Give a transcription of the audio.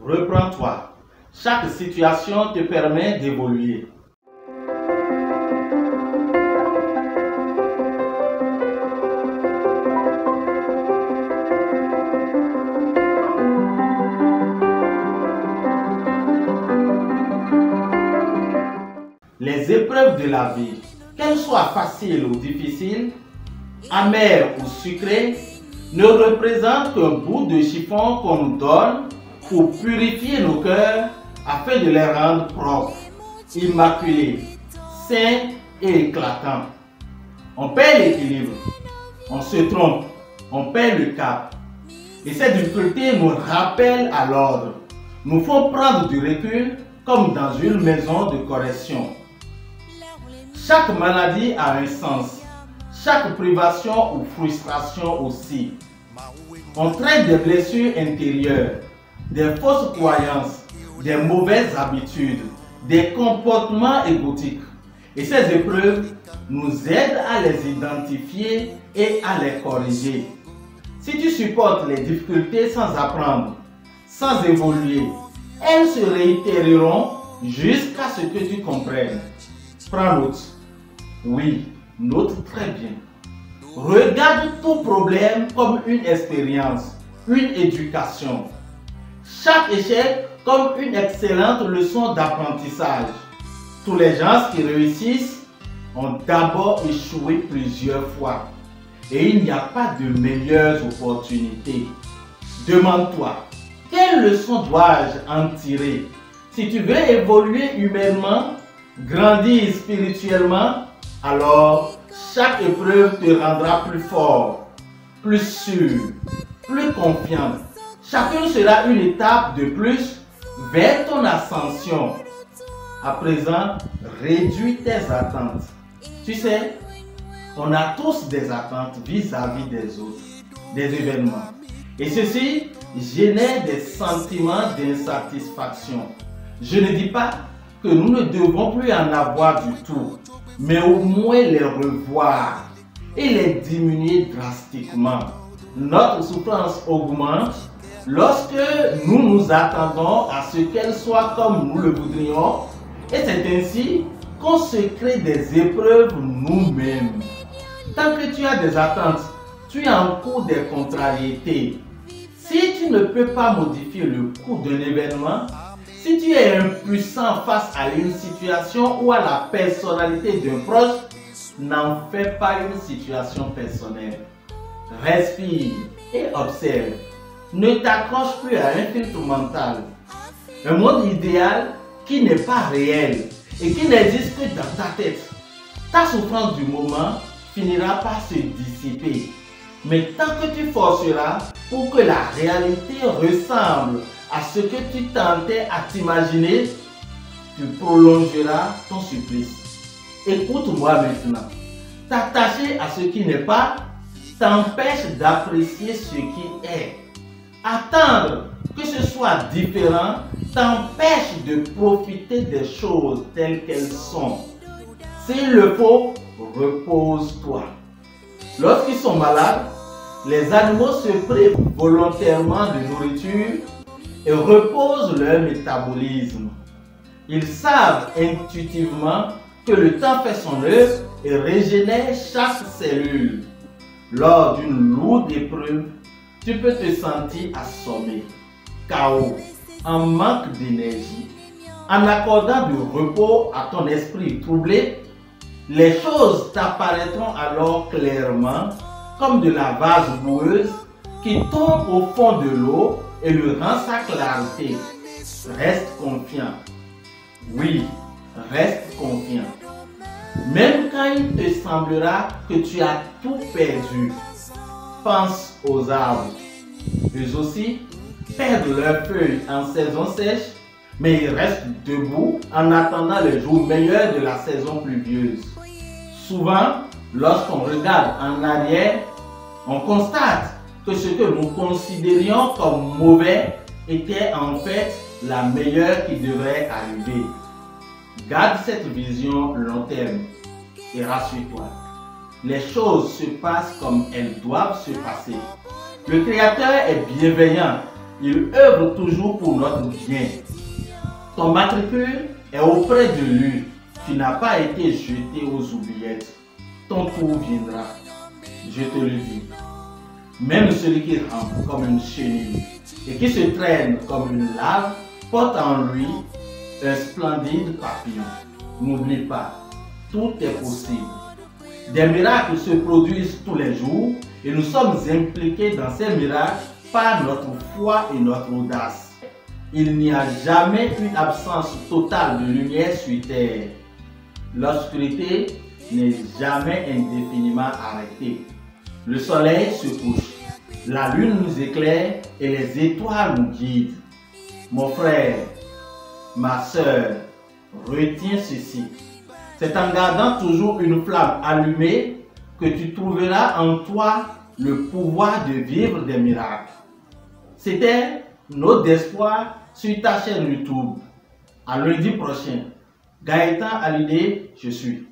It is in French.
Reprends-toi. Chaque situation te permet d'évoluer. Les épreuves de la vie, qu'elles soient faciles ou difficiles, amères ou sucrées, ne représentent qu'un bout de chiffon qu'on nous donne pour purifier nos cœurs afin de les rendre propres, immaculés, sains et éclatants. On perd l'équilibre, on se trompe, on perd le cap. Et ces difficultés nous rappellent à l'ordre, nous font prendre du recul comme dans une maison de correction. Chaque maladie a un sens, chaque privation ou frustration aussi. On traite des blessures intérieures, des fausses croyances, des mauvaises habitudes, des comportements égotiques. Et ces épreuves nous aident à les identifier et à les corriger. Si tu supportes les difficultés sans apprendre, sans évoluer, elles se réitéreront jusqu'à ce que tu comprennes. Prends note. Oui, note très bien. Regarde tout problème comme une expérience, une éducation. Chaque échec comme une excellente leçon d'apprentissage. Tous les gens qui réussissent ont d'abord échoué plusieurs fois. Et il n'y a pas de meilleures opportunités. Demande-toi, quelle leçon dois-je en tirer? Si tu veux évoluer humainement, grandir spirituellement, alors chaque épreuve te rendra plus fort, plus sûr, plus confiant. Chacune sera une étape de plus vers ton ascension. À présent, réduis tes attentes. Tu sais, on a tous des attentes vis-à-vis des autres, des événements. Et ceci génère des sentiments d'insatisfaction. Je ne dis pas que nous ne devons plus en avoir du tout, mais au moins les revoir et les diminuer drastiquement. Notre souffrance augmente lorsque nous nous attendons à ce qu'elle soit comme nous le voudrions, et c'est ainsi qu'on se crée des épreuves nous-mêmes. Tant que tu as des attentes, tu encours des contrariétés. Si tu ne peux pas modifier le cours d'un événement, si tu es impuissant face à une situation ou à la personnalité d'un proche, n'en fais pas une situation personnelle. Respire et observe. Ne t'accroche plus à un filtre mental. Un monde idéal qui n'est pas réel et qui n'existe que dans ta tête. Ta souffrance du moment finira par se dissiper. Mais tant que tu forceras pour que la réalité ressemble à ce que tu tentais à t'imaginer, tu prolongeras ton supplice. Écoute-moi maintenant. T'attacher à ce qui n'est pas t'empêche d'apprécier ce qui est. Attendre que ce soit différent t'empêche de profiter des choses telles qu'elles sont. S'il le faut, repose-toi. Lorsqu'ils sont malades, les animaux se privent volontairement de nourriture et reposent leur métabolisme. Ils savent intuitivement que le temps fait son œuvre et régénère chaque cellule. Lors d'une lourde épreuve, tu peux te sentir assommé, KO, en manque d'énergie. En accordant du repos à ton esprit troublé, les choses t'apparaîtront alors clairement comme de la vase boueuse qui tombe au fond de l'eau et lui rend sa clarté. Reste confiant. Oui, reste confiant. Même quand il te semblera que tu as tout perdu, pense aux arbres. Eux aussi perdent leurs feuilles en saison sèche, mais ils restent debout en attendant les jours meilleurs de la saison pluvieuse. Souvent, lorsqu'on regarde en arrière, on constate que ce que nous considérions comme mauvais était en fait la meilleure qui devrait arriver. Garde cette vision long terme et rassure-toi. Les choses se passent comme elles doivent se passer. Le Créateur est bienveillant Il œuvre toujours pour notre bien. Ton matricule est auprès de lui. Tu n'as pas été jeté aux oubliettes. Ton tour viendra. Je te le dis. Même celui qui rampe comme une chenille et qui se traîne comme une lave porte en lui un splendide papillon. N'oublie pas, tout est possible. Des miracles se produisent tous les jours et nous sommes impliqués dans ces miracles par notre foi et notre audace. Il n'y a jamais une absence totale de lumière sur terre. L'obscurité n'est jamais indéfiniment arrêtée. Le soleil se couche, la lune nous éclaire et les étoiles nous guident. Mon frère, ma soeur, retiens ceci. C'est en gardant toujours une flamme allumée que tu trouveras en toi le pouvoir de vivre des miracles. C'était Note d'espoir sur ta chaîne YouTube. À lundi prochain. Gaëtan Hallyday, je suis.